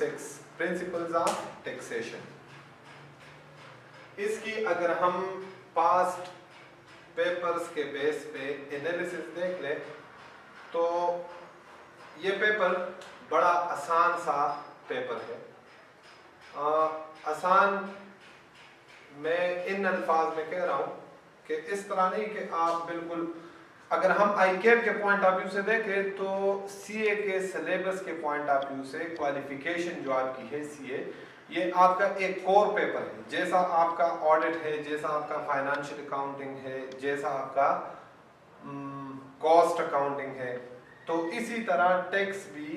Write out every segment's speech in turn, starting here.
Basics principles of taxation. इसकी अगर हम पास्ट पेपर्स के बेस पे एनालिसिस देख लें तो ये पेपर बड़ा आसान सा पेपर है। आसान मैं इन अल्फाज में कह रहा हूँ कि इस तरह नहीं कि आप बिल्कुल, अगर हम आईकेप के पॉइंट ऑफ व्यू से देखें तो सीए के सिलेबस के पॉइंट ऑफ व्यू से क्वालिफिकेशन जो आपकी है सीए, ये आपका एक कोर पेपर है। जैसा आपका ऑडिट है, जैसा आपका फाइनेंशियल अकाउंटिंग है, जैसा आपका कॉस्ट अकाउंटिंग है, तो इसी तरह टैक्स भी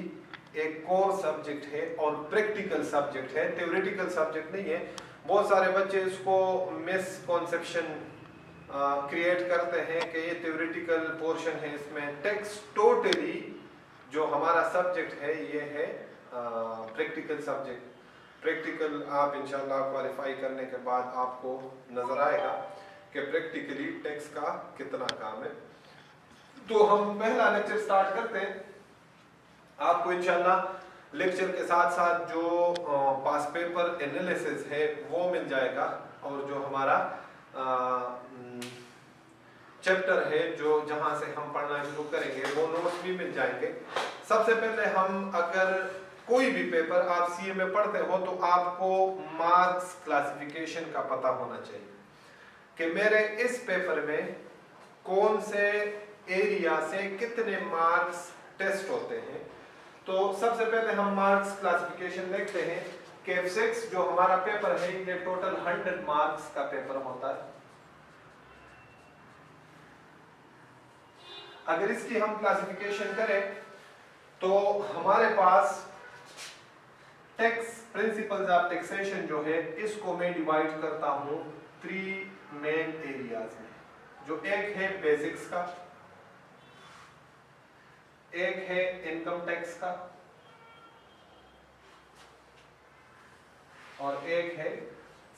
एक कोर सब्जेक्ट है और प्रैक्टिकल सब्जेक्ट है, थ्योरेटिकल सब्जेक्ट नहीं है। बहुत सारे बच्चे इसको मिसकॉन्सेप्शन क्रिएट करते हैं कि ये थ्योरेटिकल पोर्शन है, इसमें टैक्स टोटली जो हमारा सब्जेक्ट है ये है प्रैक्टिकल सब्जेक्ट। प्रैक्टिकल आप इंशाल्लाह क्वालिफाई करने के बाद आपको नजर आएगा कि प्रैक्टिकली टैक्स का कितना काम है। तो हम पहला लेक्चर स्टार्ट करते हैं। आपको इंशाल्लाह लेक्चर के साथ साथ जो पास पेपर एनालिसिस है वो मिल जाएगा, और जो हमारा चैप्टर है जो जहां से हम पढ़ना शुरू करेंगे वो नोट्स भी मिल जाएंगे। सबसे पहले हम, अगर कोई भी पेपर आप सीए में पढ़ते हो तो आपको मार्क्स क्लासिफिकेशन का पता होना चाहिए कि मेरे इस पेपर में कौन से एरिया से कितने मार्क्स टेस्ट होते हैं। तो सबसे पहले हम मार्क्स क्लासिफिकेशन देखते हैं कि F6 जो हमारा पेपर है ये टोटल 100 मार्क्स का पेपर होता है। अगर इसकी हम क्लासिफिकेशन करें तो हमारे पास टैक्स प्रिंसिपल्स ऑफ टैक्सेशन जो है इसको मैं डिवाइड करता हूं 3 मेन एरियाज में। जो एक है बेसिक्स का, एक है इनकम टैक्स का, और एक है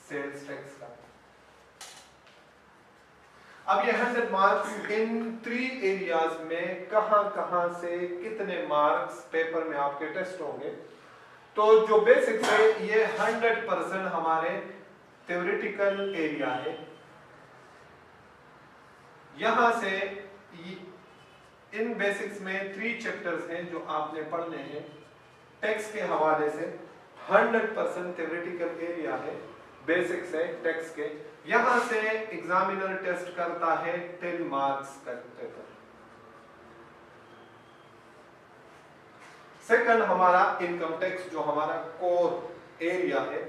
सेल्स टैक्स का। अब ये 100 मार्क्स इन 3 एरियाज में कहां से कितने मार्क्स पेपर में आपके टेस्ट होंगे। तो जो बेसिक्स है ये 100% हमारे थ्योरेटिकल एरिया है। यहां से इन बेसिक्स में 3 चैप्टर्स हैं जो आपने पढ़ने हैं। टैक्स के हवाले से 100% थ्योरेटिकल एरिया है, बेसिक्स है टैक्स के। यहां से एग्जामिनर टेस्ट करता है 10 मार्क्स का पेपर। सेकंड हमारा इनकम टैक्स जो हमारा कोर एरिया है,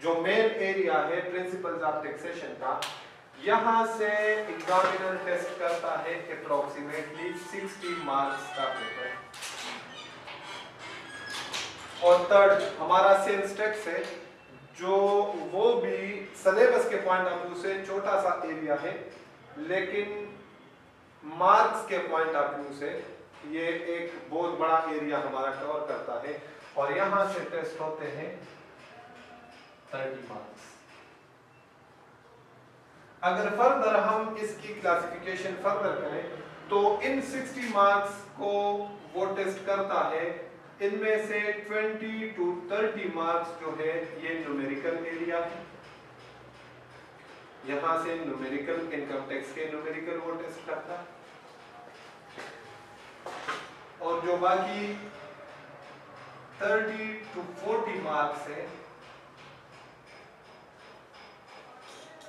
जो मेन एरिया है प्रिंसिपल्स ऑफ टैक्सेशन का। यहां से एग्जामिनर टेस्ट करता है अप्रोक्सीमेटली 60 मार्क्स का पेपर। और थर्ड हमारा सेल्स टैक्स है, जो वो भी सिलेबस के पॉइंट ऑफ व्यू से छोटा सा एरिया है, लेकिन मार्क्स के पॉइंट ऑफ व्यू से ये एक बहुत बड़ा एरिया हमारा कवर करता है। और यहां से टेस्ट होते हैं 30 मार्क्स। अगर फर्दर हम इसकी क्लासिफिकेशन फर्दर करें तो इन 60 मार्क्स को वो टेस्ट करता है। इनमें से 20 to 30 मार्क्स जो है ये न्यूमेरिकल एरिया है। यहां से न्यूमेरिकल, इनकम टैक्स के न्यूमेरिकल वो टेस्ट करता है। और जो बाकी 30 to 40 मार्क्स है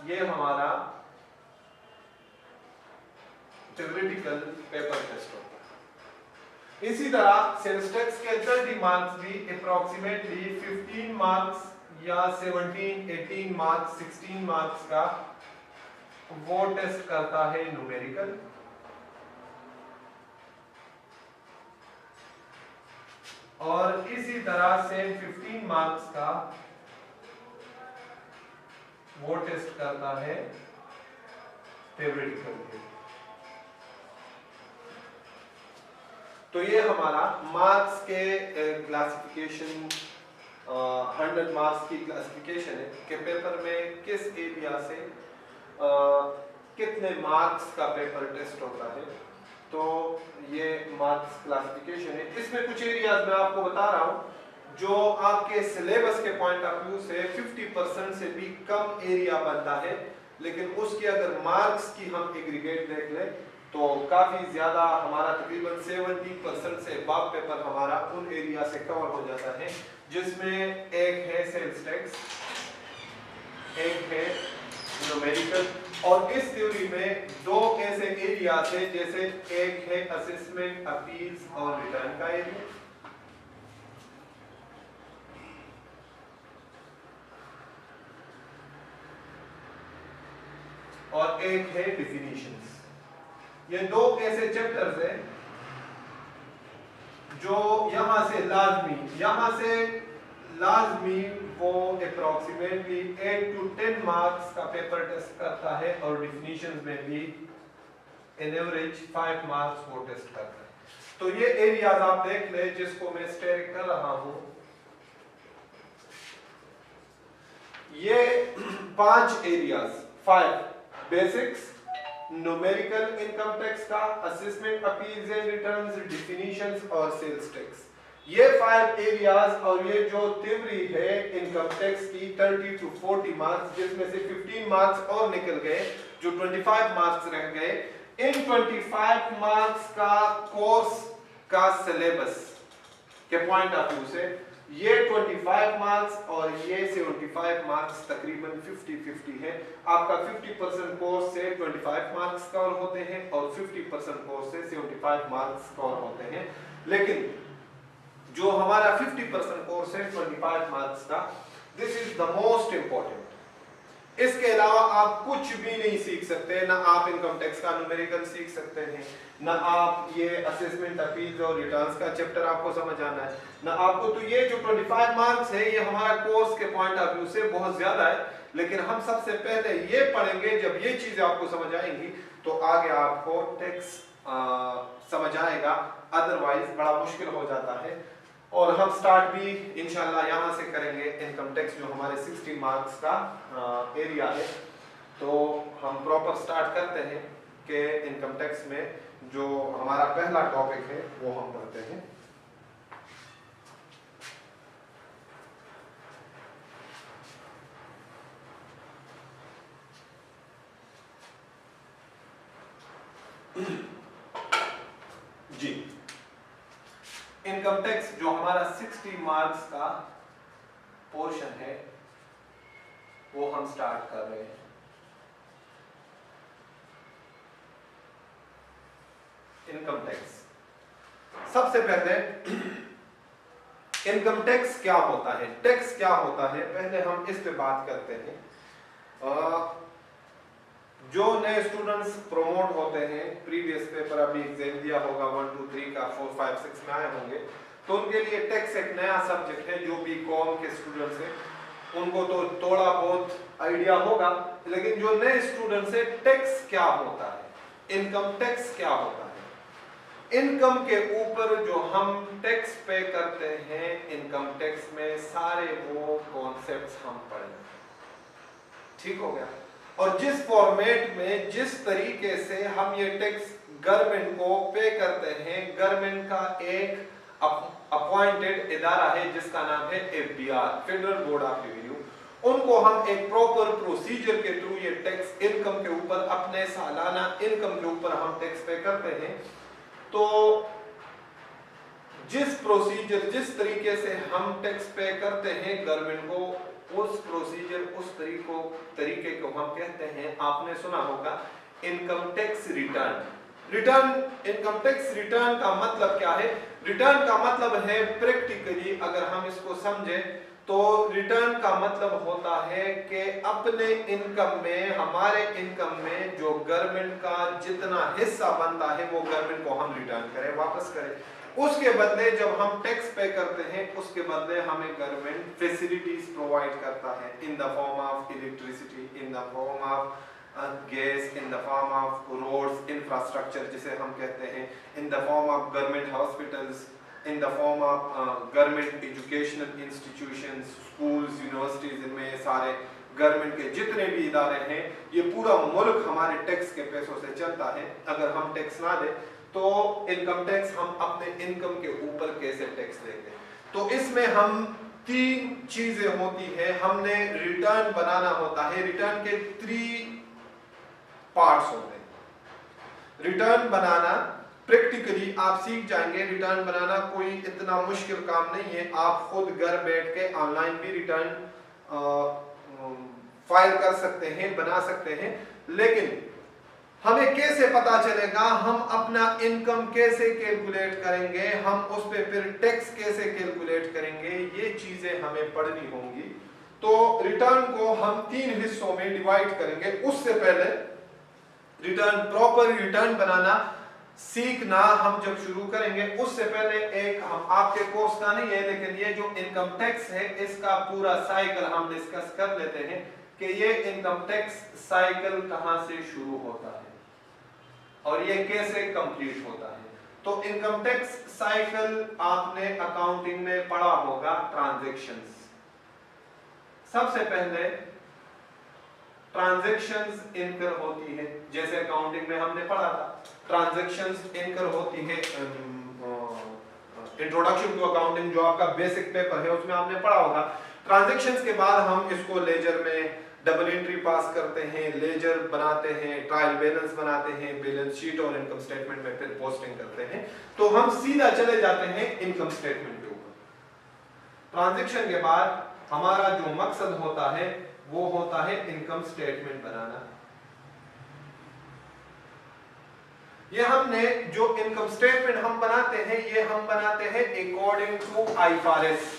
ये हमारा थ्योरेटिकल पेपर टेस्ट होता है। इसी तरह सेल्स टैक्स के 30 मार्क्स भी अप्रोक्सीमेटली 15 मार्क्स या 17, 18 मार्क्स, 16 मार्क्स का वो टेस्ट करता है न्यूमेरिकल। और इसी तरह से 15 मार्क्स का वो टेस्ट करता है थ्योरेटिकल। तो ये हमारा मार्क्स के क्लासिफिकेशन 100 मार्क्स की क्लासिफिकेशन है कि पेपर में किस एरिया से कितने मार्क्स का पेपर टेस्ट होता है। तो ये मार्क्स क्लासिफिकेशन है। इसमें कुछ एरियाज मैं आपको बता रहा हूँ जो आपके सिलेबस के पॉइंट ऑफ व्यू से 50% से भी कम एरिया बनता है, लेकिन उसके अगर मार्क्स की हम एग्रीगेट देख लें तो काफी ज्यादा हमारा तकरीबन 70% से अबव पेपर हमारा उन एरिया से कवर हो जाता है, जिसमें एक है सेल्स टैक्स, एक है न्यूमेरिकल, और इस थ्योरी में दो ऐसे एरिया है, जैसे एक है असेसमेंट, अपील्स और रिटर्न का एरिया, और एक है डिफिनीशंस। ये दो ऐसे चैप्टर्स हैं जो यहां से लाजमी वो अप्रोक्सीमेटली 8 to 10 मार्क्स का पेपर टेस्ट करता है, और डिफिनीशंस में भी इन एवरेज 5 मार्क्स वो टेस्ट करता है। तो ये एरियाज आप देख ले जिसको मैं स्टेयर कर रहा हूं, ये 5 areas, 5 basics, numerical income tax का, assessment, appeals and returns, definitions और सेल्स टैक्स, ये 5 एरियाज। और ये जो थ्योरी है इनकम टैक्स की 30 to 40 मार्क्स, जिसमें से 15 मार्क्स और निकल गए, जो 25 मार्क्स रह गए। इन 25 मार्क्स का कोर्स का सिलेबस के पॉइंट ऑफ व्यू से ये 25 मार्क्स और ये 75 मार्क्स तकरीबन 50-50 है। आपका 50% कोर्स से 25 मार्क्स कवर होते हैं और 50% कोर्स से 75 मार्क्स कवर होते हैं, लेकिन जो हमारा 50% कोर्स है 25 मार्क्स का, this is the most important. इसके अलावा आप कुछ भी नहीं सीख सकते, ना आप इनकम टैक्स का न्यूमेरिकल सीख सकते हैं, ना आप ये असेसमेंट, अपील्स और रिटर्न्स का चैप्टर आपको समझ आना है, ना आपको। तो ये जो 25 मार्क्स है ये हमारा कोर्स के पॉइंट ऑफ व्यू से बहुत ज्यादा है, लेकिन हम सबसे पहले ये पढ़ेंगे। जब ये चीजें आपको समझ आएंगी तो आगे आपको टैक्स समझ आएगा, अदरवाइज बड़ा मुश्किल हो जाता है। और हम स्टार्ट भी इंशाल्लाह यहाँ से करेंगे इनकम टैक्स, जो हमारे 60 मार्क्स का एरिया है। तो हम प्रॉपर स्टार्ट करते हैं कि इनकम टैक्स में जो हमारा पहला टॉपिक है वो हम पढ़ते हैं। जी, इनकम टैक्स जो हमारा 60 मार्क्स का पोर्शन है वो हम स्टार्ट कर रहे हैं। इनकम टैक्स, सबसे पहले इनकम टैक्स क्या होता है, टैक्स क्या होता है, पहले हम इस पे बात करते हैं। जो नए स्टूडेंट्स प्रमोट होते हैं, प्रीवियस पेपर अभी एग्जाम दिया होगा 1, 2, 3 का, 4, 5, 6 में आए होंगे, तो उनके लिए टैक्स एक नया सब्जेक्ट है। जो भी कॉम के स्टूडेंट्स हैं उनको तो थोड़ा बहुत आइडिया होगा, लेकिन जो नए स्टूडेंट्स हैं, टैक्स क्या होता है, इनकम टैक्स क्या होता है। इनकम के ऊपर जो हम टैक्स पे करते हैं, इनकम टैक्स में सारे वो कॉन्सेप्ट्स हम पढ़ेंगे, ठीक हो गया। और जिस फॉर्मेट में, जिस तरीके से हम ये टैक्स गवर्नमेंट को पे करते हैं, गवर्नमेंट का एक अपॉइंटेड इदारा है जिसका नाम है FBR, federal board of revenue, उनको हम एक प्रॉपर प्रोसीजर के थ्रू ये टैक्स इनकम के ऊपर, अपने सालाना इनकम के ऊपर हम टैक्स पे करते हैं। तो जिस प्रोसीजर, जिस तरीके से हम टैक्स पे करते हैं गवर्नमेंट को, उस प्रोसीजर, उस तरीके को हम कहते हैं, आपने सुना होगा, income tax return. Income tax return का मतलब क्या है? रिटर्न का मतलब है प्रैक्टिकली अगर हम इसको समझे तो रिटर्न का मतलब होता है कि अपने इनकम में, हमारे इनकम में जो गवर्नमेंट का जितना हिस्सा बनता है वो गवर्नमेंट को हम रिटर्न करें, वापस करें। उसके बदले जब हम टैक्स पे करते हैं, उसके बदले हमें गवर्नमेंट फैसिलिटीज प्रोवाइड करता है in the form of electricity, in the form of gas, in the form of roads, infrastructure जिसे हम कहते हैं, in the form of government hospitals, in the form of government educational institutions, schools, universities, इनमें सारे government के जितने भी इदारे हैं, ये पूरा मुल्क हमारे टैक्स के पैसों से चलता है। अगर हम टैक्स ना दें तो इनकम टैक्स, हम अपने इनकम के ऊपर कैसे टैक्स देंगे? तो इसमें हम तीन चीजें होती है, हमने रिटर्न बनाना होता है। रिटर्न के 3 पार्ट्स होते हैं। रिटर्न बनाना प्रैक्टिकली आप सीख जाएंगे। रिटर्न बनाना कोई इतना मुश्किल काम नहीं है, आप खुद घर बैठ के ऑनलाइन भी रिटर्न फाइल कर सकते हैं, बना सकते हैं। लेकिन हमें कैसे पता चलेगा, हम अपना इनकम कैसे कैलकुलेट करेंगे, हम उस पे फिर टैक्स कैसे कैलकुलेट करेंगे, ये चीजें हमें पढ़नी होंगी। तो रिटर्न को हम 3 हिस्सों में डिवाइड करेंगे। उससे पहले रिटर्न, प्रॉपर रिटर्न बनाना सीखना हम जब शुरू करेंगे, उससे पहले एक हम आपके कोर्स का नहीं है, लेकिन ये जो इनकम टैक्स है इसका पूरा साइकिल हम डिस्कस कर लेते हैं कि ये इनकम टैक्स साइकिल कहां से शुरू होता है और ये कैसे कंप्लीट होता है। तो इनकम टैक्स साइकिल आपने अकाउंटिंग में पढ़ा होगा, ट्रांजैक्शंस। सबसे पहले ट्रांजैक्शंस इनकर होती है, जैसे अकाउंटिंग में हमने पढ़ा था ट्रांजैक्शंस इनकर होती है। इंट्रोडक्शन टू अकाउंटिंग जो आपका बेसिक पेपर है उसमें आपने पढ़ा होगा। ट्रांजैक्शंस के बाद हम इसको लेजर में डबल एंट्री पास करते हैं, लेजर बनाते हैं, ट्रायल बैलेंस बनाते हैं, बैलेंस शीट और इनकम स्टेटमेंट में फिर पोस्टिंग करते हैं। तो हम सीधा चले जाते हैं इनकम स्टेटमेंट के ऊपर। ट्रांजैक्शन के बाद हमारा जो मकसद होता है वो होता है इनकम स्टेटमेंट बनाना। ये हमने जो इनकम स्टेटमेंट हम बनाते हैं, ये हम बनाते हैं अकॉर्डिंग टू आईएफआरएस।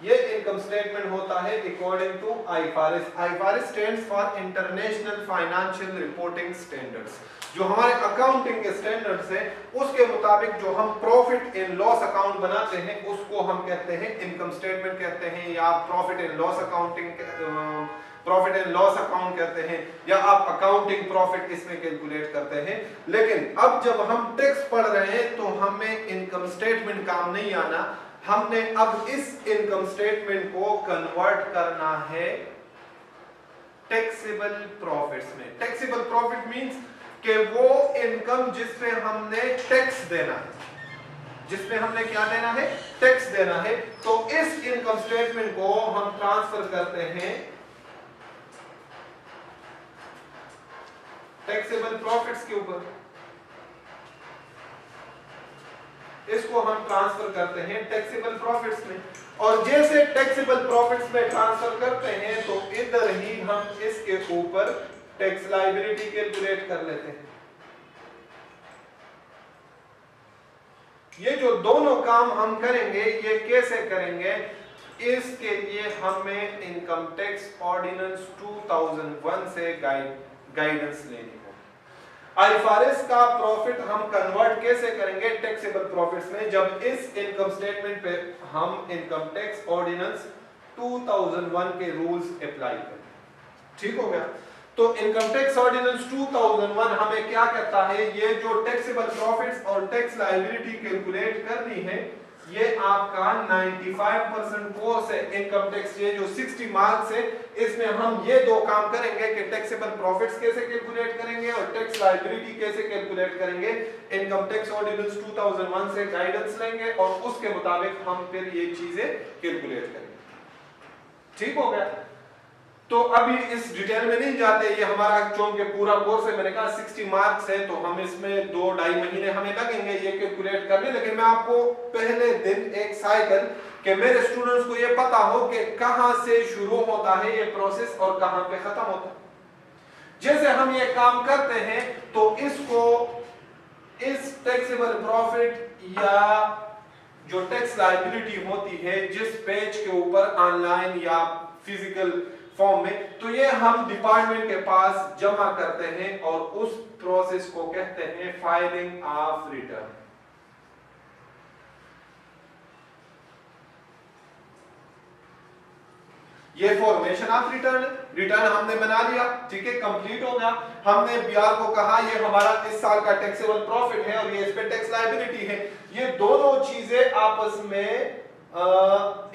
ये इनकम स्टेटमेंट होता है according to IFRS. IFRS stands for international financial reporting standards. जो हमारे अकाउंटिंग के स्टैंडर्ड्स हैं उसके मुताबिक जो हम प्रॉफिट एंड लॉस अकाउंट बनाते हैं उसको हम कहते हैं इनकम स्टेटमेंट कहते हैं, या profit and loss accounting, profit and loss account कहते हैं, या आप अकाउंटिंग प्रॉफिट इसमें कैलकुलेट करते हैं। लेकिन अब जब हम टैक्स पढ़ रहे हैं तो हमें इनकम स्टेटमेंट काम नहीं आना, हमने अब इस इनकम स्टेटमेंट को कन्वर्ट करना है टैक्सेबल प्रॉफिट्स में। टैक्सेबल प्रॉफिट मींस कि वो इनकम जिसपे हमने टैक्स देना है, जिसपे हमने क्या देना है, टैक्स देना है। तो इस इनकम स्टेटमेंट को हम ट्रांसफर करते हैं टैक्सेबल प्रॉफिट्स के ऊपर। इसको हम ट्रांसफर करते हैं टैक्सेबल प्रॉफिट्स में, और जैसे टैक्सेबल प्रॉफिट्स में ट्रांसफर करते हैं तो इधर ही हम इसके ऊपर टैक्स लायबिलिटी कैलकुलेट कर लेते हैं। ये जो दोनों काम हम करेंगे ये कैसे करेंगे, इसके लिए हमें इनकम टैक्स ऑर्डिनेंस 2001 से गाइडेंस लेनी होगी। आईएफआरएस का प्रॉफिट हम कन्वर्ट कैसे करेंगे टैक्सेबल प्रॉफिट्स में, जब इस इनकम स्टेटमेंट पे हम इनकम टैक्स ऑर्डिनेंस 2001 के रूल्स अप्लाई करें। ठीक हो गया। तो इनकम टैक्स ऑर्डिनेंस 2001 हमें क्या कहता है, ये जो टैक्सेबल प्रॉफिट्स और टैक्स लायबिलिटी कैलकुलेट करनी है, ये आपका 95% कोर्स है इनकम टैक्स। ये जो 60 मार्क्स है इसमें हम ये दो काम करेंगे कि टैक्सेबल प्रॉफिट्स कैसे कैलकुलेट करेंगे और टैक्स लायबिलिटी कैसे कैलकुलेट करेंगे। इनकम टैक्स ऑर्डिनेंस 2001 से गाइडेंस लेंगे और उसके मुताबिक हम फिर ये चीजें कैलकुलेट करेंगे। ठीक हो गया। तो अभी इस डिटेल में नहीं जाते, ये हमारा चूंकि पूरा कोर्स है, मैंने कहा 60 मार्क्स है तो हम इसमें 2-2.5 महीने हमें लगेंगे ये कैलकुलेट करने। लेकिन मैं आपको पहले दिन एक साइकिल कि मेरे स्टूडेंट्स को ये पता हो कि कहां से शुरू होता है ये प्रोसेस और कहां पे खत्म होता है। जैसे हम ये काम करते हैं तो इसको इस टैक्सेबल प्रॉफिट या जो टैक्स लायबिलिटी होती है जिस पेज के ऊपर ऑनलाइन या फिजिकल फॉर्म में, तो ये हम डिपार्टमेंट के पास जमा करते हैं और उस प्रोसेस को कहते हैं फाइलिंग ऑफ रिटर्न। ये फॉर्मेशन ऑफ रिटर्न, रिटर्न हमने बना लिया, ठीक है, कंप्लीट हो गया। हमने बीआर को कहा ये हमारा इस साल का टैक्सेबल प्रॉफिट है और ये इस पे टैक्स लायबिलिटी है। ये दोनों चीजें आपस में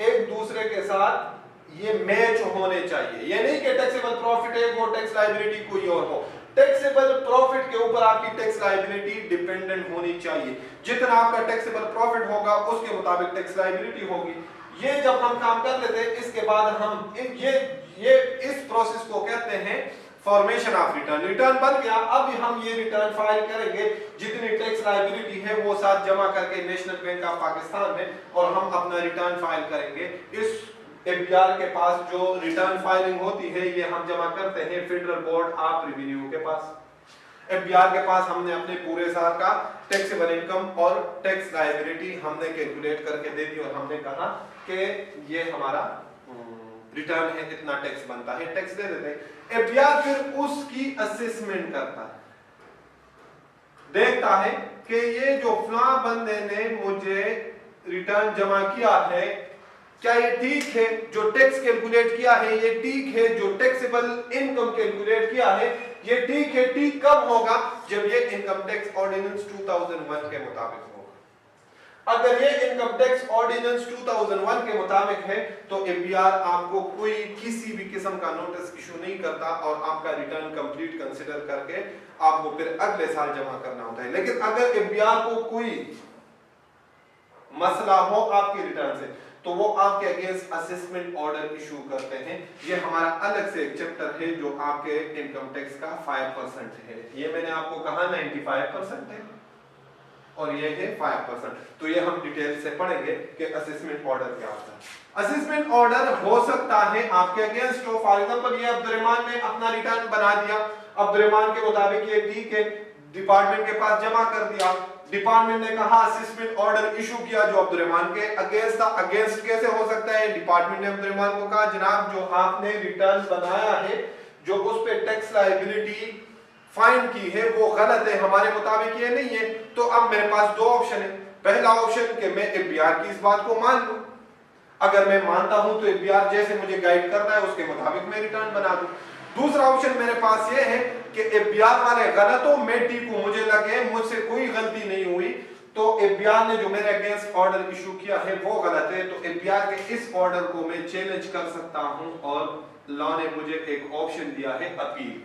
एक दूसरे के साथ ये मैच होने चाहिए। ये नहीं कि टैक्सेबल प्रॉफिट है वो टैक्स लायबिलिटी कोई और हो। टैक्सेबल प्रॉफिट के ऊपर ऊपर आपकी टैक्स लायबिलिटी डिपेंडेंट होनी चाहिए। जितना आपका टैक्सेबल प्रॉफिट होगा उसके मुताबिक टैक्स लायबिलिटी होगी। ये जब हम काम कर लेते हैं इसके बाद हम ये इस प्रोसेस को कहते हैं फॉर्मेशन ऑफ रिटर्न। रिटर्न बन गया, अब हम ये रिटर्न फाइल करेंगे, जितनी टैक्स लायबिलिटी है वो साथ जमा करके नेशनल बैंक ऑफ पाकिस्तान में, और हम अपना रिटर्न फाइल करेंगे। इस एफबीआर के पास जो रिटर्न फाइलिंग होती है ये हम जमा करते हैं फेडरल बोर्ड ऑफ रेवेन्यू के पास। एफबीआर के पास हमने अपने पूरे साल का टैक्सेबल इनकम और टैक्स लायबिलिटी हमने कैलकुलेट करके दे दी और हमने कहा कि ये हमारा रिटर्न है, इतना टैक्स बनता है, टैक्स दे देते हैं। एफबीआर फिर उसकी असेसमेंट करता है, देखता है कि ये जो फला बंदे ने मुझे रिटर्न जमा किया है क्या ये ठीक है, जो टैक्स कैलकुलेट किया है ये ठीक है, जो टैक्सेबल इनकम कैलकुलेट किया है ये ठीक है। ठीक कब होगा? जब ये इनकम टैक्स ऑर्डिनेंस 2001 के मुताबिक होगा। अगर ये इनकम टैक्स ऑर्डिनेंस 2001 के मुताबिक है तो एफबीआर आपको कोई किसी भी किस्म का नोटिस इशू नहीं करता और आपका रिटर्न कंप्लीट कंसीडर करके आपको फिर अगले साल जमा करना होता है। लेकिन अगर एफबीआर को कोई मसला हो आपके रिटर्न से तो वो आपके अगेंस्ट असेसमेंट ऑर्डर इशू करते हैं। ये हमारा अलग से एक चैप्टर है जो आपके इनकम टैक्स का 5% है। ये मैंने आपको कहा 95% है और ये है 5%। तो ये हम डिटेल से पढ़ेंगे कि असेसमेंट ऑर्डर क्या होता है। असेसमेंट ऑर्डर हो सकता है आपके अगेंस्ट हो। फॉर एग्जांपल ये अब्दुर्रहमान ने अपना रिटर्न बना दिया, अब्दुर्रहमान के मुताबिक ये ठीक है, डिपार्टमेंट के पास जमा कर दिया, डिपार्टमेंट ने कहा असेसमेंट ऑर्डर इशू किया जो अब्दुर्रहमान के अगेंस्ट था। अगेंस्ट कैसे हो सकता है? डिपार्टमेंट ने अब्दुर्रहमान को कहा जनाब जो आपने रिटर्न बनाया है, जो उस पे टैक्स लायबिलिटी फाइन की है वो गलत है, हमारे मुताबिक ये नहीं है। तो अब मेरे पास दो ऑप्शन है। पहला ऑप्शन कि मैं एफबीआर की इस बात को मान लूं, अगर मैं मानता हूं तो एफबीआर जैसे मुझे गाइड करता है उसके मुताबिक मैं रिटर्न बना दूं। दूसरा ऑप्शन मेरे पास ये है कि एफबीआर वाले गलत हो, मैं ठीक हूं, मुझे लगे मुझसे कोई गलती नहीं हुई, तो एफबीआर ने जो मेरे अगेंस्ट ऑर्डर इशू किया है वो गलत है, तो एफबीआर के इस ऑर्डर को मैं चैलेंज कर सकता हूं और लॉ ने मुझे एक ऑप्शन दिया है अपील।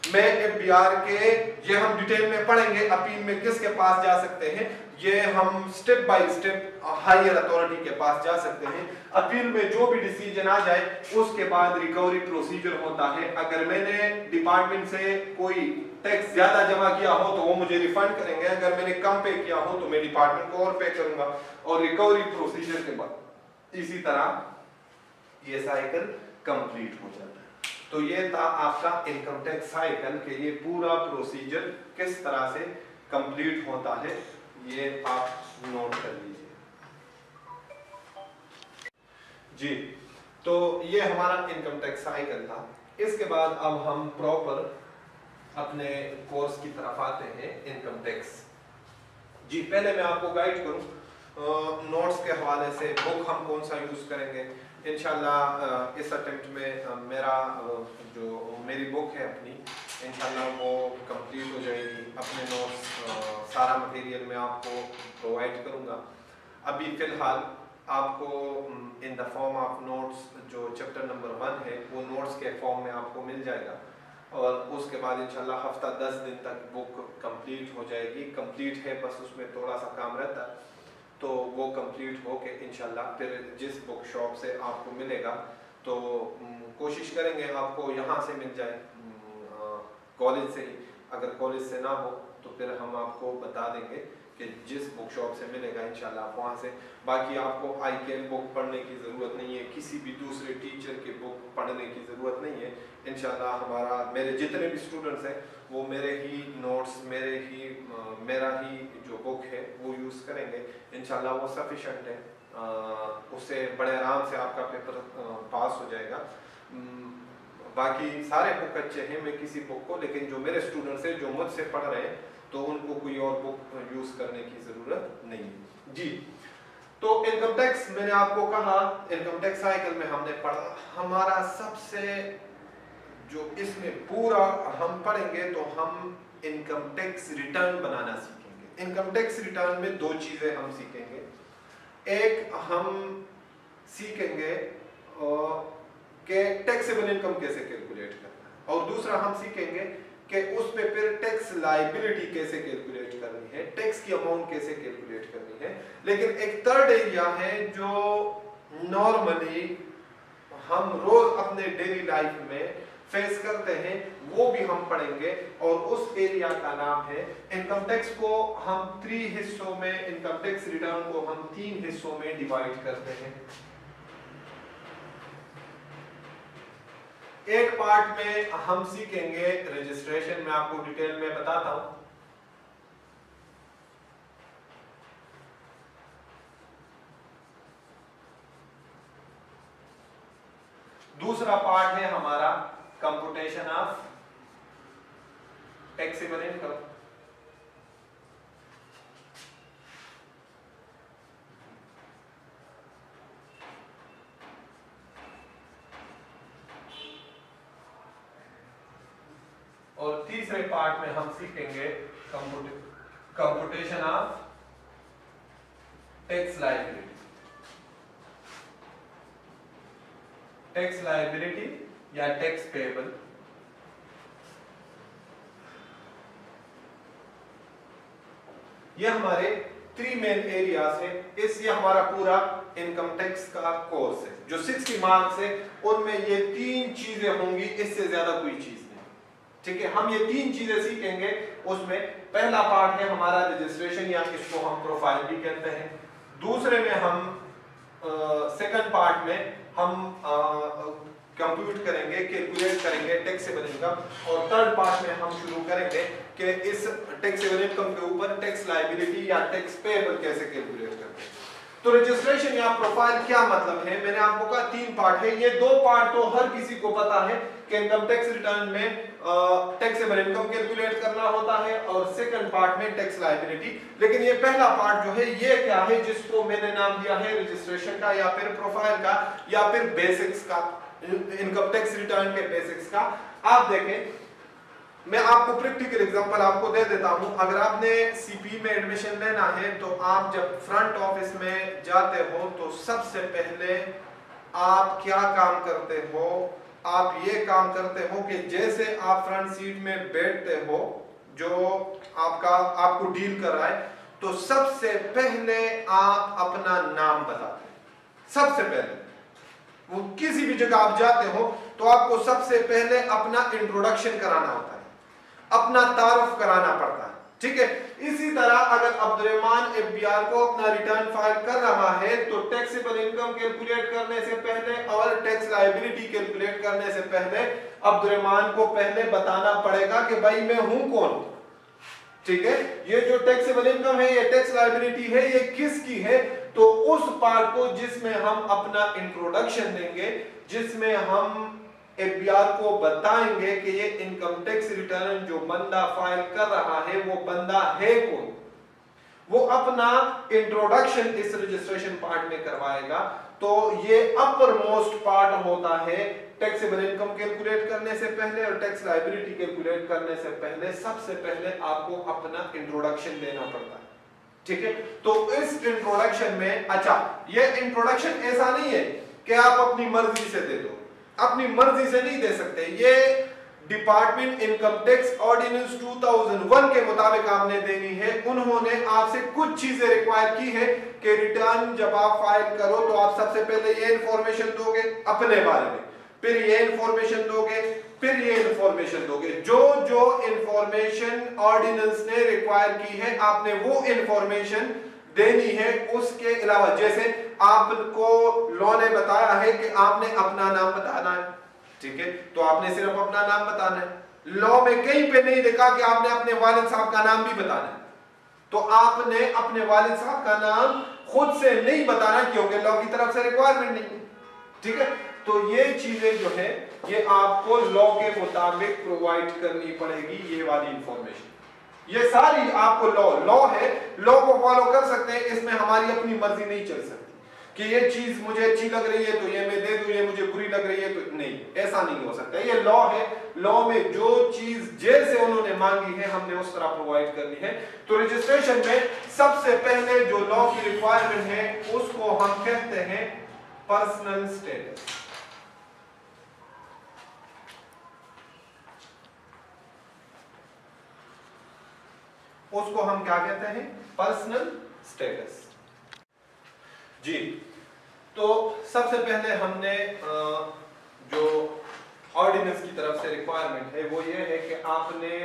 मैं एफबीआर के, ये हम डिटेल में पढ़ेंगे अपील में किसके पास जा सकते हैं, ये हम step by step higher authority के पास जा सकते हैं। अपील में जो भी डिसीजन आ जाए उसके बाद रिकवरी प्रोसीजर होता है। अगर मैंने डिपार्टमेंट से कोई टैक्स ज्यादा जमा किया हो तो वो मुझे रिफंड करेंगे, अगर मैंने कम पे किया हो तो मैं डिपार्टमेंट को और पे करूंगा और रिकवरी प्रोसीजर के बाद इसी तरह ये साइकिल कंप्लीट हो जाता है। तो ये था आपका इनकम टैक्स साइकिल कि ये पूरा प्रोसीजर किस तरह से कंप्लीट होता है, ये आप नोट कर लीजिए जी। तो ये हमारा इनकम टैक्स साइकिल था। इसके बाद अब हम प्रॉपर अपने कोर्स की तरफ आते हैं, इनकम टैक्स जी। पहले मैं आपको गाइड करूं नोट्स के हवाले से, बुक हम कौन सा यूज करेंगे इंशाल्लाह। इस अटेम्प्ट में मेरा जो मेरी बुक है अपनी इंशाल्लाह वो कंप्लीट हो जाएगी। अपने नोट्स सारा मटेरियल मैं आपको प्रोवाइड करूंगा। अभी फ़िलहाल आपको इन द फॉर्म ऑफ नोट्स जो चैप्टर नंबर 1 है वो नोट्स के फॉर्म में आपको मिल जाएगा और उसके बाद इंशाल्लाह हफ्ता 10 दिन तक बुक कंप्लीट हो जाएगी। कंप्लीट है, बस उसमें थोड़ा सा काम रहता है, तो वो कंप्लीट हो के इंशाल्लाह फिर जिस बुक शॉप से आपको मिलेगा तो कोशिश करेंगे आपको यहाँ से मिल जाए, कॉलेज से ही। अगर कॉलेज से ना हो तो फिर हम आपको बता देंगे कि जिस बुक शॉप से मिलेगा इंशाल्लाह आप वहाँ से। बाकी आपको ICAN बुक पढ़ने की ज़रूरत नहीं है, किसी भी दूसरे टीचर की बुक पढ़ने की ज़रूरत नहीं है। इंशाल्लाह हमारा, मेरे जितने भी स्टूडेंट्स हैं वो मेरे ही नोट्स, मेरा ही जो बुक है वो यूज़ करेंगे इंशाल्लाह, वो सफिशेंट है। उससे बड़े आराम से आपका पेपर पास हो जाएगा। बाकी सारे बुक अच्छे हैं, मैं किसी बुक को, लेकिन जो मेरे स्टूडेंट्स हैं जो मुझसे पढ़ रहे हैं तो उनको कोई और बुक यूज करने की जरूरत नहीं है जी। तो इनकम टैक्स मैंने आपको कहा, इनकम टैक्स साइकिल में हमने पढ़ा। हमारा सबसे जो इसमें पूरा हम पढ़ेंगे तो हम इनकम टैक्स रिटर्न बनाना सीखेंगे। इनकम टैक्स रिटर्न में दो चीजें हम सीखेंगे। एक हम सीखेंगे कि टैक्सेबल इनकम कैसे कैलकुलेट करना है, और दूसरा हम सीखेंगे कि उस पे फिर टैक्स टैक्स लायबिलिटी कैसे कैलकुलेट करनी है, टैक्स की अमाउंट कैसे कैलकुलेट करनी है। लेकिन एक थर्ड एरिया है जो नॉर्मली हम रोज अपने डेली लाइफ में फेस करते हैं, वो भी हम पढ़ेंगे, और उस एरिया का नाम है इनकम टैक्स को हम 3 हिस्सों में, इनकम टैक्स रिटर्न को हम 3 हिस्सों में डिवाइड करते हैं। एक पार्ट में हम सीखेंगे रजिस्ट्रेशन, में आपको डिटेल में बताता हूं। दूसरा पार्ट है हमारा कंप्यूटेशन ऑफ टैक्सेबल इनकम। और तीसरे पार्ट में हम सीखेंगे computation of tax liability. Tax liability या टैक्स पेएबल। ये हमारे 3 मेन एरियाज है। ये हमारा पूरा इनकम टैक्स का कोर्स है जो 60 मार्क्स है, उनमें ये 3 चीजें होंगी, इससे ज्यादा कोई चीज नहीं। ठीक है, हम ये 3 चीजें सीखेंगे। उसमें पहला पार्ट है हमारा रजिस्ट्रेशन, या इसको हम प्रोफाइल भी कहते हैं। दूसरे में हम सेकंड पार्ट में हम कंप्यूट करेंगे, कैलकुलेट करेंगे टैक्सेबल इनकम, और थर्ड पार्ट में हम शुरू करेंगे कि इस टैक्सेबल इनकम के ऊपर टैक्स लायबिलिटी या टैक्स पेएबल कैसे कैलकुलेट करते हैं। तो रजिस्ट्रेशन या प्रोफाइल क्या मतलब है, मैंने आपको कहा 3 पार्ट है। ये 2 पार्ट तो हर किसी को पता है कि इनकम टैक्स रिटर्न में टैक्सेबल इनकम कैलकुलेट करना होता है, और सेकंड पार्ट में टैक्स लायबिलिटी। लेकिन ये पहला पार्ट जो है ये क्या है, जिसको मैंने नाम दिया है रजिस्ट्रेशन का, या फिर प्रोफाइल का, या फिर बेसिक्स का, इनकम टैक्स रिटर्न के बेसिक्स का। आप देखें, मैं आपको प्रैक्टिकल एग्जांपल आपको दे देता हूं। अगर आपने सीपी में एडमिशन लेना है तो आप जब फ्रंट ऑफिस में जाते हो तो सबसे पहले आप क्या काम करते हो, आप ये काम करते हो कि जैसे आप फ्रंट सीट में बैठते हो, जो आपको डील कर रहा है, तो सबसे पहले आप अपना नाम बताते हैं। सबसे पहले वो किसी भी जगह आप जाते हो तो आपको सबसे पहले अपना इंट्रोडक्शन कराना होता है, अपना तारुफ कराना पड़ता है। ठीक है, इसी तरह अगर अब्दुर्रहमान एफबीआर को अपना रिटर्न फाइल कर रहा है तो टैक्सेबल इनकम कैलकुलेट करने से पहले और टैक्स लायबिलिटी कैलकुलेट करने से पहले अब्दुर्रहमान को पहले बताना पड़ेगा कि भाई मैं हूं कौन। ठीक है, ये जो टैक्सेबल इनकम है, ये टैक्स लायबिलिटी है, ये किसकी है। तो उस पार्ट को जिसमें हम अपना इंट्रोडक्शन देंगे, जिसमें हम एफबीआर को बताएंगे कि ये इनकम टैक्स रिटर्न जो बंदा फाइल कर रहा है वो बंदा है कौन, वो अपना इंट्रोडक्शन इस रजिस्ट्रेशन पार्ट में करवाएगा। तो ये अपर मोस्ट पार्ट होता है टैक्सेबल इनकम कैलकुलेट करने से पहले और टैक्स लायबिलिटी कैलकुलेट करने से पहले। सबसे पहले आपको अपना इंट्रोडक्शन देना पड़ता है। ठीक है, तो इस इंट्रोडक्शन में, अच्छा ये इंट्रोडक्शन ऐसा नहीं है कि आप अपनी मर्जी से दे दो, अपनी मर्जी से नहीं दे सकते। ये डिपार्टमेंट इनकम टैक्स ऑर्डिनेंस 2001 के मुताबिक आपने देनी है। उन्होंने आपसे कुछ चीजें रिक्वायर की है कि रिटर्न जब आप फाइल करो तो आप सबसे पहले ये इंफॉर्मेशन दोगे अपने बारे में, फिर ये इंफॉर्मेशन दोगे, फिर ये इंफॉर्मेशन दोगे। जो जो इंफॉर्मेशन ऑर्डिनेंस ने रिक्वायर की है आपने वो इंफॉर्मेशन देनी है। उसके अलावा जैसे आपको लॉ ने बताया है कि आपने अपना नाम बताना है, ठीक है, तो आपने सिर्फ अपना नाम बताना है। लॉ में कहीं पे नहीं लिखा कि आपने अपने वालिद साहब का नाम भी बताना है, तो आपने अपने वालिद साहब का नाम खुद से नहीं बताना क्योंकि लॉ की तरफ से रिक्वायरमेंट नहीं है। ठीक है, तो ये चीजें जो है ये आपको लॉ के मुताबिक प्रोवाइड करनी पड़ेगी। ये वाली इंफॉर्मेशन, ये सारी आपको लॉ है, लॉ को फॉलो कर सकते हैं। इसमें हमारी अपनी मर्जी नहीं चल सकती कि ये चीज मुझे अच्छी लग रही है तो ये मैं दे दूं, ये मुझे बुरी लग रही है तो नहीं, ऐसा नहीं हो सकता। ये लॉ है, लॉ में जो चीज जैसे उन्होंने मांगी है हमने उस तरह प्रोवाइड करनी है। तो रजिस्ट्रेशन में सबसे पहले जो लॉ की रिक्वायरमेंट है उसको हम कहते हैं पर्सनल स्टेटस। उसको हम क्या कहते हैं, पर्सनल स्टेटस। जी, तो सबसे पहले हमने जो ऑर्डिनेंस की तरफ से रिक्वायरमेंट है वो ये है कि आपने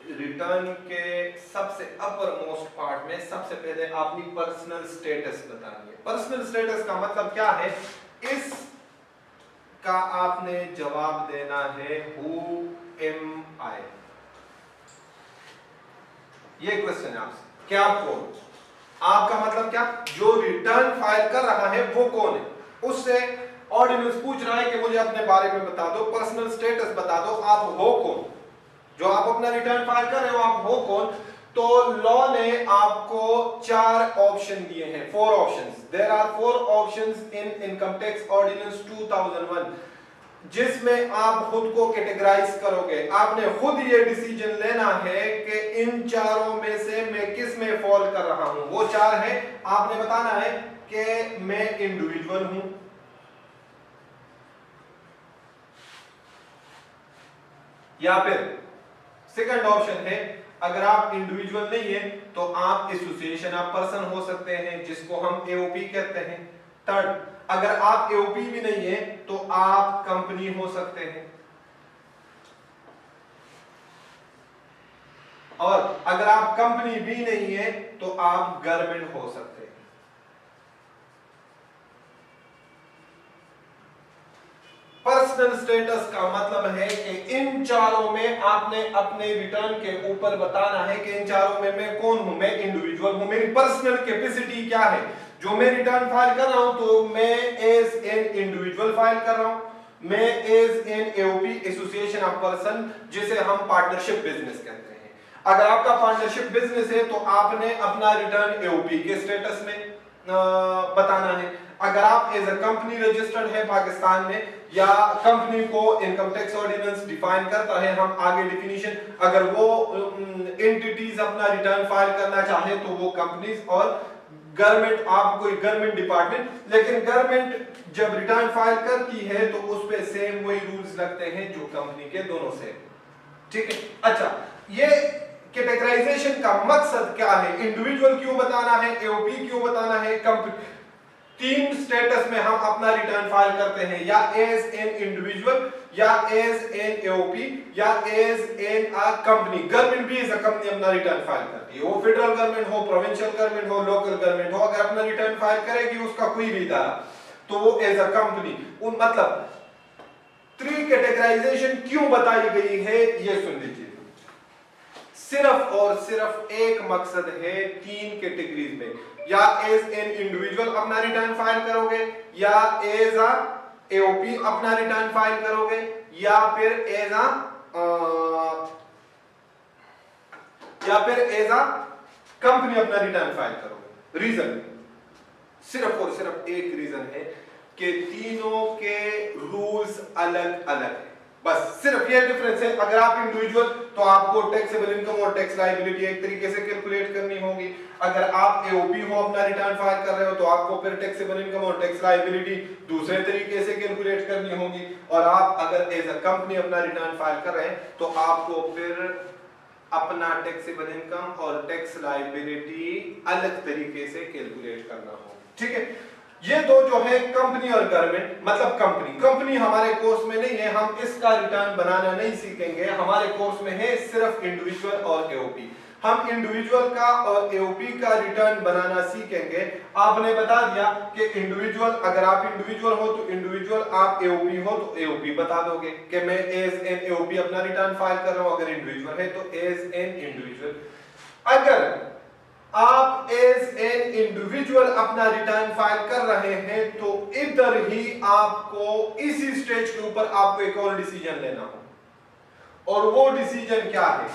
रिटर्न के सबसे अपर मोस्ट पार्ट में सबसे पहले अपनी पर्सनल स्टेटस बतानी है। पर्सनल स्टेटस का मतलब क्या है, इस का आपने जवाब देना है हु एम आई। ये क्वेश्चन है आपसे, क्या कौन, आपका मतलब क्या, जो रिटर्न फाइल कर रहा है वो कौन है। उससे ऑर्डिनेंस पूछ रहा है कि मुझे अपने बारे में बता दो, पर्सनल स्टेटस बता दो, आप हो कौन, जो आप अपना रिटर्न फाइल कर रहे हो आप हो कौन। तो लॉ ने आपको 4 ऑप्शन दिए हैं, 4 options. There are 4 options in income tax ordinance 2001, जिसमें आप खुद को कैटेगराइज करोगे। आपने खुद ये डिसीजन लेना है कि इन चारों में से मैं किस में फॉल कर रहा हूं। वो 4 है, आपने बताना है कि मैं इंडिविजुअल हूं, या फिर सेकंड ऑप्शन है अगर आप इंडिविजुअल नहीं है तो आप एसोसिएशन ऑफ पर्सन हो सकते हैं, जिसको हम एओपी कहते हैं। थर्ड, अगर आप एओपी भी नहीं है तो आप कंपनी हो सकते हैं, और अगर आप कंपनी भी नहीं है तो आप गवर्नमेंट हो सकते हैं। पर्सनल स्टेटस का मतलब है कि इन चारों में आपने अपने रिटर्न के ऊपर बताना है कि इन चारों में मैं कौन हूं, मैं इंडिविजुअल हूं, मेरी पर्सनल कैपेसिटी क्या है। जो मैं रिटर्न फाइल कर रहा हूं तो मैं एज एन इंडिविजुअल फाइल कर रहा हूं, मैं as an AOP association of person, जिसे हम पार्टनरशिप बिजनेस कहते हैं। अगर आपका पार्टनरशिप बिजनेस है तो आपने अपना रिटर्न एओपी के स्टेटस में बताना है। अगर आप एज अ कंपनी रजिस्टर्ड है पाकिस्तान में, या कंपनी को इनकम टैक्स ऑर्डिनेंस डिफाइन करता है, हम आगे डिफिनीशन, अगर वो एंटिटीज अपना रिटर्न फाइल करना चाहे तो वो कंपनीज, और गवर्नमेंट, आप कोई गवर्नमेंट डिपार्टमेंट, लेकिन गवर्नमेंट जब रिटर्न फाइल करती है तो उस पे सेम वही रूल्स लगते हैं जो कंपनी के, दोनों से। ठीक है, अच्छा, ये कैटेगराइजेशन का मकसद क्या है, इंडिविजुअल क्यों बताना है, एओपी क्यों बताना है, कंपनी, 3 स्टेटस में हम अपना रिटर्न फाइल करते हैं, या एज एन इंडिविजुअल, या एज एन एओपी, या as an a company. Government भी एज अ कंपनी अपना रिटर्न फाइल करती है, वो फेडरल गवर्नमेंट हो, प्रोविंशियल गवर्नमेंट हो, लोकल गवर्नमेंट हो, अगर अपना रिटर्न फाइल करेगी उसका कोई भी इदारा तो वो एज अ कंपनी। मतलब 3 कैटेगराइजेशन क्यों बताई गई है ये सुन लीजिए। सिर्फ और सिर्फ एक मकसद है 3 कैटेगरीज में, या एज एन इंडिविजुअल अपना रिटर्न फाइल करोगे, या एज अ एओपी अपना रिटर्न फाइल करोगे, या फिर एज अ कंपनी अपना रिटर्न फाइल करोगे। रीजन, सिर्फ और सिर्फ एक रीजन है कि तीनों के रूल्स अलग अलग हैं, बस सिर्फ ये डिफरेंस है। अगर आप इंडिविजुअल तो आपको टैक्सेबल इनकम और टैक्स लायबिलिटी एक तरीके से कैलकुलेट करनी होगी, अगर आप एओपी हो अपना रिटर्न फाइल कर रहे हो तो आपको फिर टैक्सेबल इनकम और टैक्स लायबिलिटी दूसरे तरीके से कैलकुलेट करनी होगी, और आप अगर एज अ कंपनी अपना रिटर्न फाइल कर रहे हैं तो आपको फिर अपना टैक्सेबल इनकम और टैक्स लायबिलिटी अलग तरीके से कैलकुलेट करना होगा। ठीक है, ये दो जो है कंपनी और गवर्नमेंट, मतलब कंपनी हमारे कोर्स में नहीं है, हम इसका रिटर्न बनाना नहीं सीखेंगे, हमारे कोर्स में है सिर्फ इंडिविजुअल और एओपी। हम इंडिविजुअल का और एओपी का रिटर्न बनाना सीखेंगे। आपने बता दिया कि इंडिविजुअल, अगर आप इंडिविजुअल हो तो इंडिविजुअल, आप एओपी हो तो एओपी बता दोगे कि मैं एज एन एओपी अपना रिटर्न फाइल कर रहा हूं, अगर इंडिविजुअल है तो एज एन इंडिविजुअल। अगर आप एज एन इंडिविजुअल अपना रिटर्न फाइल कर रहे हैं तो इधर ही आपको इसी स्टेज के ऊपर आपको एक और डिसीजन लेना हो, और वो डिसीजन क्या है,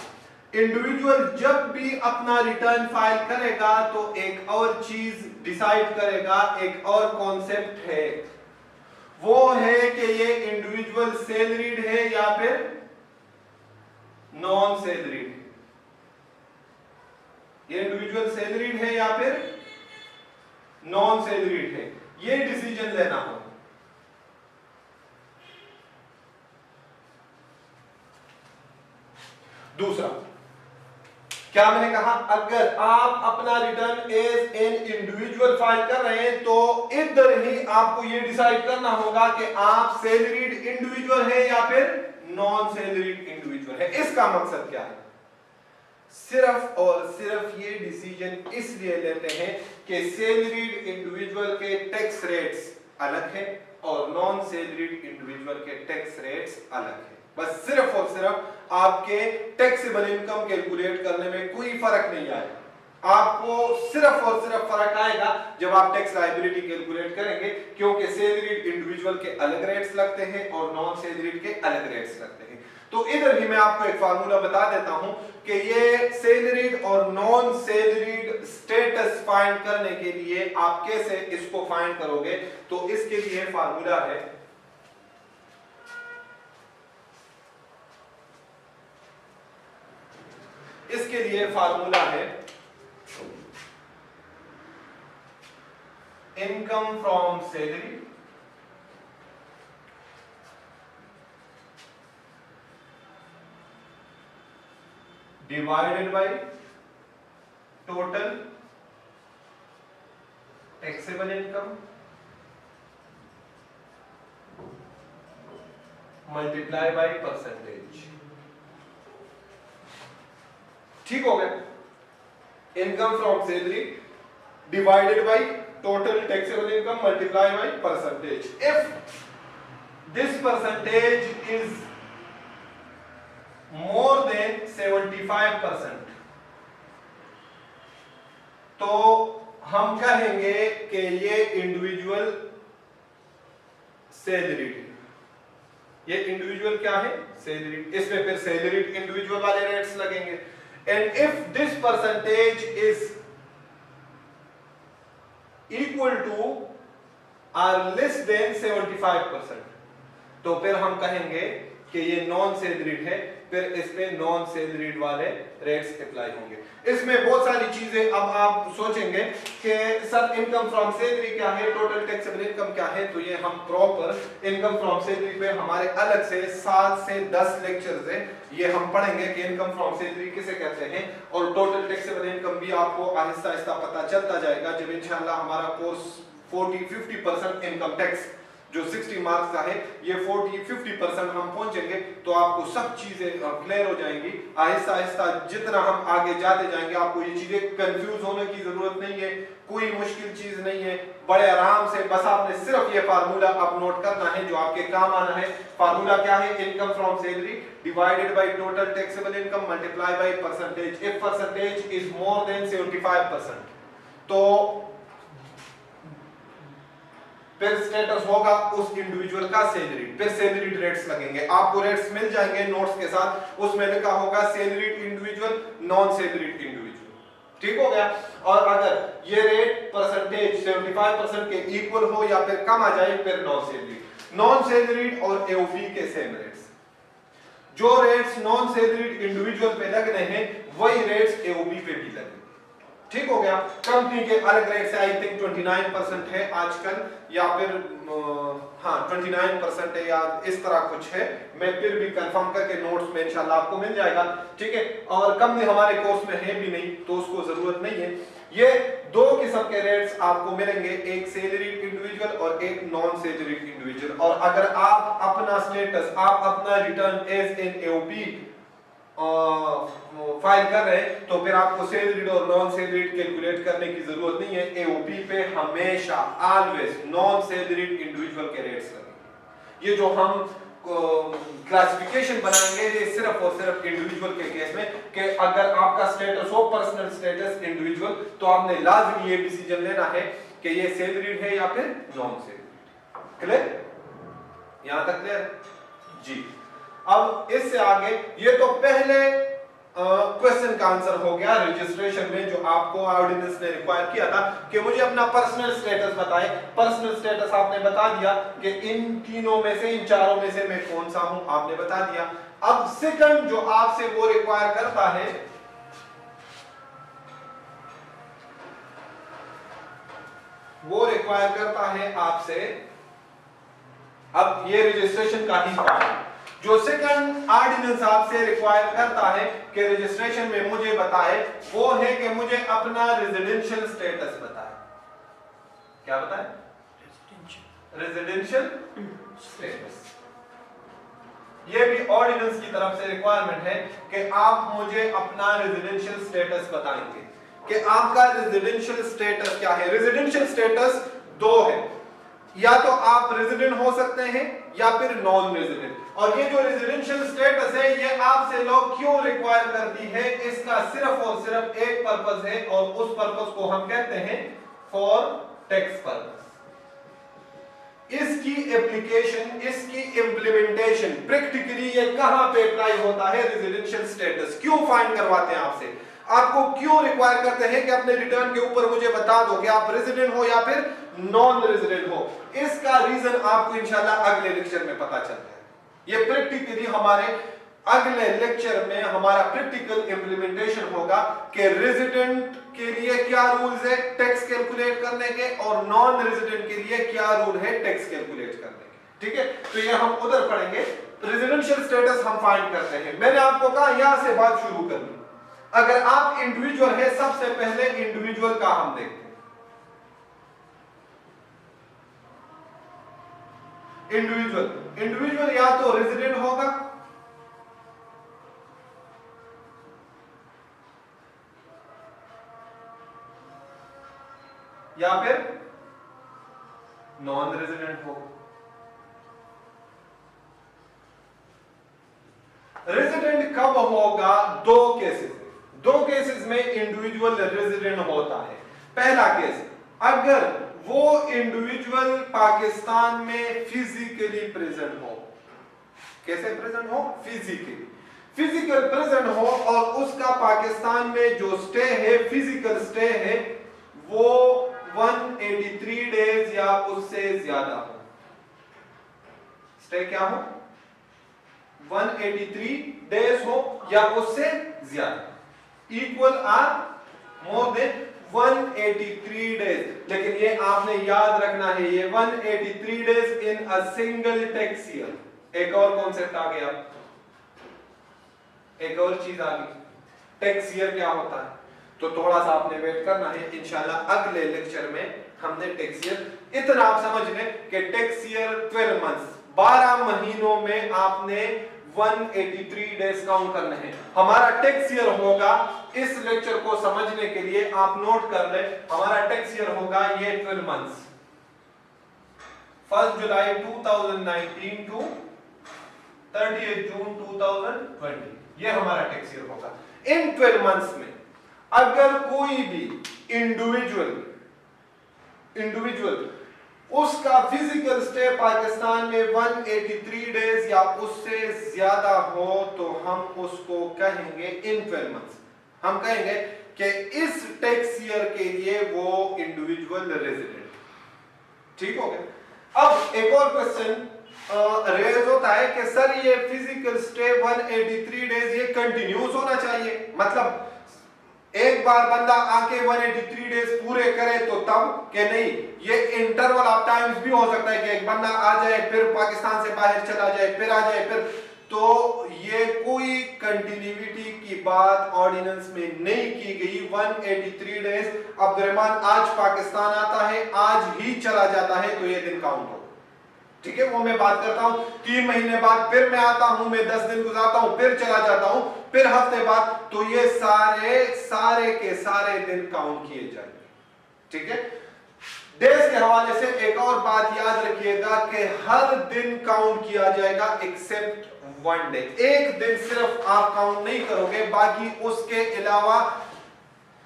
इंडिविजुअल जब भी अपना रिटर्न फाइल करेगा तो एक और चीज डिसाइड करेगा, एक और कॉन्सेप्ट है, वो है कि ये इंडिविजुअल सैलरीड है या फिर नॉन सैलरीड है, ये इंडिविजुअल सैलरीड है या फिर नॉन सैलरीड है, ये डिसीजन लेना हो। दूसरा, क्या मैंने कहा, अगर आप अपना return as an individual file कर रहे हैं तो इधर ही आपको ये डिसाइड करना होगा कि आप सैलरीड इंडिविजुअल है या फिर नॉन सैलरीड इंडिविजुअल है। इसका मकसद क्या है, सिर्फ और सिर्फ ये डिसीजन इसलिए लेते हैं कि सैलरीड इंडिविजुअल के टैक्स रेट्स अलग है और नॉन सैलरीड इंडिविजुअल के टैक्स रेट्स अलग है। बस सिर्फ और सिर्फ आपके टैक्सेबल इनकम कैलकुलेट करने में कोई फर्क नहीं आएगा। आपको सिर्फ और सिर्फ फर्क आएगा जब आप टैक्स लायबिलिटी कैलकुलेट करेंगे, क्योंकि सैलरीड इंडिविजुअल के अलग रेट्स लगते हैं और नॉन सैलरीड के अलग रेट्स लगते हैं। तो इधर भी मैं आपको एक फार्मूला बता देता हूं कि ये सैलरीड और नॉन सैलरीड स्टेटस फाइंड करने के लिए आप कैसे इसको फाइंड करोगे। तो इसके लिए फार्मूला है, इसके लिए फार्मूला है income from salary divided by total taxable income multiply by percentage. ठीक हो गया, income from salary divided by total taxable income multiply by percentage. If this percentage is more than 75%, तो हम कहेंगे कि ये इंडिविजुअल सैलरीड, ये इंडिविजुअल क्या है, सैलरीड। इसमें फिर सैलरीड इंडिविजुअल वाले रेट्स लगेंगे। And if this percentage is equal to or less than 75%, तो फिर हम कहेंगे कि ये नॉन सैलरीड है, फिर इस पे नॉन सैलरीड वाले रेट्स अप्लाई होंगे। इसमें बहुत सारी चीजें अब आप सोचेंगे कि सर इनकम फ्रॉम सैलरी क्या है, टोटल टैक्सेबल इनकम क्या है। तो ये हम प्रॉपर इनकम फ्रॉम सैलरी पे हमारे अलग से 7 से 10 लेक्चर्स हैं, ये हम पढ़ेंगे कि इनकम फ्रॉम सैलरी किसे कहते हैं, और टोटल टैक्सेबल इनकम भी आपको आहिस्ता आहिस्ता पता चलता जाएगा जब इंशाल्लाह हमारा कोर्स 40-50% इनकम टैक्स जो 60 मार्क्स का है, ये 40-50% हम पहुंचेंगे तो आपको सब चीजें क्लियर हो जाएंगी। आहिस्ता आहिस्ता जितना हम आगे जाते जाएंगे आपको ये चीजें कंफ्यूज होने की जरूरत नहीं है, कोई मुश्किल चीज नहीं है, बड़े आराम से बस आपने सिर्फ ये फार्मूला अब नोट करना है जो आपके काम आना है। फार्मूला क्या है, income from salary divided by total taxable income multiply by percentage. If percentage is more than 75%, तो फिर स्टेटस होगा उस इंडिविजुअल का सैलरीड, फिर सैलरीड रेट्स लगेंगे। आपको रेट्स मिल जाएंगे नोट्स के साथ, उसमें लिखा होगा salaried individual, non salaried individual. ठीक हो गया। और अगर ये रेट परसेंटेज 75% के इक्वल हो या फिर कम आ जाए फिर नॉन सैलरीड। नॉन सैलरीड और एओपी के सेम रेट्स, जो रेट्स नॉन सैलरीड इंडिविजुअल पे लग रहे हैं वही रेट्स एओपी पे भी लगेंगे। ठीक हो गया। कंपनी के अलग रेट से आई थिंक 29% है आजकल, या फिर हाँ 29% है या इस तरह कुछ है, मैं फिर भी कंफर्म करके नोट्स में इंशाल्लाह आपको मिल जाएगा। ठीक है, और कंपनी हमारे कोर्स में है भी नहीं तो उसको जरूरत नहीं है। ये दो किस्म के रेट्स आपको मिलेंगे, एक सैलरीड इंडिविजुअल और एक नॉन सैलरीड इंडिविजुअल। और अगर आप अपना स्टेटस, आप अपना return as an AOP file कर रहे हैं तो फिर आपको सैलरीड और नॉन सैलरीड कैलकुलेट करने की जरूरत नहीं है। एओपी पे हमेशा ऑलवेज नॉन सैलरीड इंडिविजुअल के रेट्स लगेंगे। ये जो हम क्लासिफिकेशन बनाएंगे ये सिर्फ और सिर्फ इंडिविजुअल के केस में, कि अगर आपका स्टेटस हो पर्सनल स्टेटस इंडिविजुअल तो आपने लाजमी ये डिसीजन लेना है कि ये सैलरीड है या फिर नॉन सैलरीड। क्लियर, यहां तक क्लियर जी। अब इससे आगे, ये तो पहले क्वेश्चन का आंसर हो गया रजिस्ट्रेशन में, जो आपको ऑर्डिनेंस ने रिक्वायर किया था कि मुझे अपना पर्सनल स्टेटस बताएं। पर्सनल स्टेटस आपने बता दिया कि इन तीनों में से, इन चारों में से मैं कौन सा हूं, आपने बता दिया। अब सेकंड जो आपसे वो रिक्वायर करता है, वो रिक्वायर करता है आपसे, अब ये रजिस्ट्रेशन का ही पार्ट है, जो सेकंड ऑर्डिनेंस आपसे रिक्वायर करता है कि रजिस्ट्रेशन में मुझे बताए, वो है कि मुझे अपना रेजिडेंशियल स्टेटस बताए। क्या बताए? Residential status. ये भी ऑर्डिनेंस की तरफ से रिक्वायरमेंट है कि आप मुझे अपना रेजिडेंशियल स्टेटस बताएंगे कि आपका रेजिडेंशियल स्टेटस क्या है। रेजिडेंशियल स्टेटस दो है, या तो आप रेजिडेंट हो सकते हैं या फिर नॉन रेजिडेंट। और ये जो रेजिडेंशियल स्टेटस है ये आपसे लोग क्यों रिक्वायर करती है, इसका सिर्फ और सिर्फ एक पर्पस है और उस पर्पस को हम कहते हैं फॉर टैक्स पर्पस। इसकी एप्लीकेशन, इसकी इंप्लीमेंटेशन प्रैक्टिकली ये कहां पे अप्लाई होता है? रेजिडेंशियल स्टेटस क्यों फाइंड करवाते हैं आपसे, आपको क्यों रिक्वायर करते हैं कि अपने रिटर्न के ऊपर मुझे बता दो कि आप रेजिडेंट हो या फिर नॉन रेजिडेंट हो। इसका रीजन आपको इंशाल्लाह अगले लेक्चर में पता चल जाएगा। ये प्रैक्टिकली हमारे अगले लेक्चर में हमारा प्रैक्टिकल इंप्लीमेंटेशन होगा कि रेजिडेंट के लिए क्या रूल्स है टैक्स कैलकुलेट करने के और नॉन रेजिडेंट के लिए क्या रूल है टैक्स कैलकुलेट करने के। ठीक है, तो ये हम उधर पढ़ेंगे। रेजिडेंशियल स्टेटस हम फाइंड करते हैं। मैंने आपको कहा यहां से बात शुरू करनी। अगर आप इंडिविजुअल है, सबसे पहले इंडिविजुअल का हम देखते हैं। इंडिविजुअल या तो रेजिडेंट होगा या फिर नॉन रेजिडेंट होगा। रेजिडेंट कब होगा? दो केसेस में इंडिविजुअल रेजिडेंट होता है। पहला केस, अगर वो इंडिविजुअल पाकिस्तान में फिजिकली प्रेजेंट हो। कैसे प्रेजेंट हो? फिजिकल प्रेजेंट हो और उसका पाकिस्तान में जो स्टे है, फिजिकल स्टे है, वो 183 डेज या उससे ज्यादा हो। स्टे क्या हो? 183 डेज हो या उससे ज्यादा, equal or more than 183 days. लेकिन ये आपने याद रखना है, ये 183 days in a single tax year. एक और कॉन्सेप्ट आ गया, एक और चीज आ गई, टैक्स ईयर क्या होता है। तो थोड़ा सा आपने वेट करना है, इंशाल्लाह अगले लेक्चर में हमने टैक्स ईयर, इतना आप समझ लें कि टैक्स ईयर 12 मंथ्स, 12 महीनों में आपने 183 डेज काउंट करने हैं। हमारा टैक्स ईयर होगा, इस लेक्चर को समझने के लिए आप नोट कर ले, हमारा टैक्स ईयर होगा ये 12 मंथ्स, 1 जुलाई 2019 टू 30 जून 2020, ये हमारा टैक्स ईयर होगा। इन 12 मंथ्स में अगर कोई भी इंडिविजुअल उसका फिजिकल स्टे पाकिस्तान में 183 डेज या उससे ज्यादा हो, तो हम उसको कहेंगे इन 12 मंथ्स, हम कहेंगे कि इस टैक्स ईयर के लिए वो इंडिविजुअल रेजिडेंट। ठीक हो गया। अब एक और क्वेश्चन रेज होता है कि सर ये फिजिकल स्टे 183 डेज ये कंटिन्यूस होना चाहिए, मतलब एक बार बंदा आके 183 डेज पूरे करे तो तब, के नहीं, ये इंटरवल ऑफ टाइम्स भी हो सकता है कि एक बंदा आ जाए फिर पाकिस्तान से बाहर चला जाए फिर आ जाए फिर, तो ये कोई कंटिन्यूटी की बात ऑर्डिनेंस में नहीं की गई। 183 डेज, अब्दुर्रहमान आज पाकिस्तान आता है, आज ही चला जाता है, तो ये दिन काउंट हो। ठीक है, वो मैं बात करता हूं 3 महीने बाद फिर मैं आता हूं, मैं 10 दिन गुजारता हूं, फिर चला जाता हूं, फिर हफ्ते बाद, तो ये सारे के सारे दिन काउंट किए जाएंगे। ठीक है, डेज के हवाले से एक और बात याद रखिएगा कि हर दिन काउंट किया जाएगा एक्सेप्ट 1 डे। एक दिन सिर्फ आप काउंट नहीं करोगे, बाकी उसके अलावा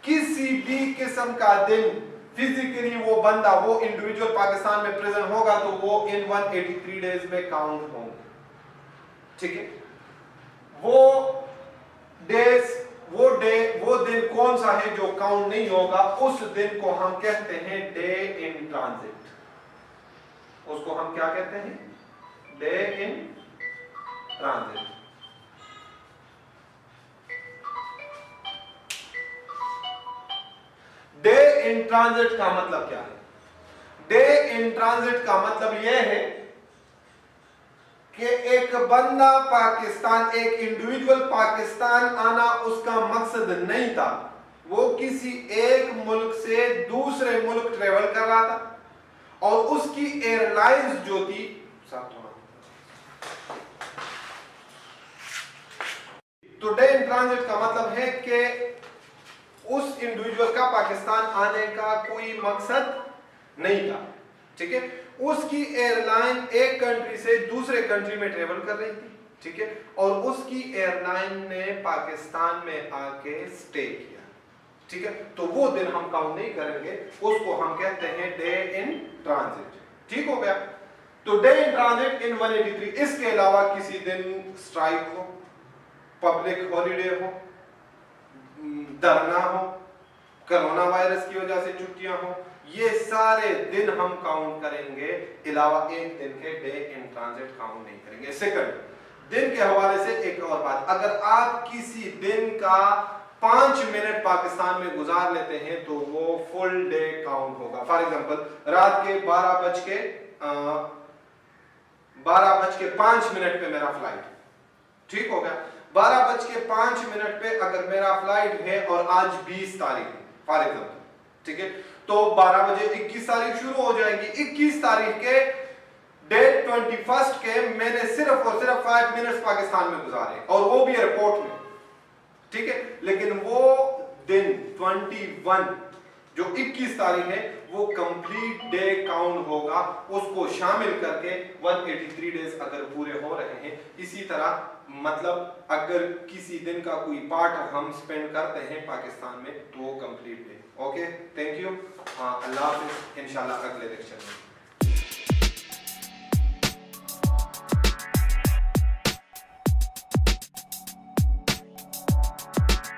किसी भी किस्म का दिन फिजिकली वो बंदा, वो इंडिविजुअल पाकिस्तान में प्रेजेंट होगा तो वो इन 183 डेज में काउंट होंगे। ठीक है, वो दिन कौन सा है जो काउंट नहीं होगा, उस दिन को हम कहते हैं डे इन ट्रांजिट। उसको हम क्या कहते हैं? Day in transit. Day in transit का मतलब क्या है? डे इन ट्रांजिट का मतलब यह है कि एक बंदा पाकिस्तान, एक इंडिविजुअल पाकिस्तान आना उसका मकसद नहीं था, वो किसी एक मुल्क से दूसरे मुल्क ट्रेवल कर रहा था और उसकी एयरलाइंस जो थी तो डे इन ट्रांजिट का मतलब है कि उस इंडिविजुअल का पाकिस्तान आने का कोई मकसद नहीं था, ठीक है। उसकी एयरलाइन एक कंट्री से दूसरे कंट्री में ट्रेवल कर रही थी, ठीक है, और उसकी एयरलाइन ने पाकिस्तान में आके स्टे किया, ठीक है। तो वो दिन हम काउंट नहीं करेंगे, उसको हम कहते हैं डे इन ट्रांजिट, ठीक हो गया। तो डे इन ट्रांजिट इन 183। इसके अलावा किसी दिन स्ट्राइक हो, पब्लिक हॉलीडे हो, धरना हो, कोरोना वायरस की वजह से छुट्टियां हो, ये सारे दिन हम काउंट करेंगे, अलावा एक दिन के डे इन ट्रांजिट काउंट नहीं करेंगे। सेकंड, दिन के हवाले से एक और बात, अगर आप किसी दिन का 5 मिनट पाकिस्तान में गुजार लेते हैं तो वो फुल डे काउंट होगा। फॉर एग्जांपल, रात के 12:05 पे मेरा फ्लाइट, ठीक हो गया। 12:05 पे अगर मेरा फ्लाइट है और आज 20 तारीख है फॉर एग्जांपल, ठीक है, तो 12 बजे 21 तारीख शुरू हो जाएगी। 21 तारीख के डेट 21 के मैंने सिर्फ और सिर्फ 5 मिनट्स पाकिस्तान में गुजारे और वो भी एयरपोर्ट में, ठीक है। लेकिन वो दिन 21 जो 21 तारीख है वो कंप्लीट डे काउंट होगा, उसको शामिल करके 183 डेज अगर पूरे हो रहे हैं। इसी तरह मतलब अगर किसी दिन का कोई पार्ट हम स्पेंड करते हैं पाकिस्तान में तो वो complete day. Okay, thank you, अल्लाह हाफिज़, इंशाल्लाह अगले लेक्चर में।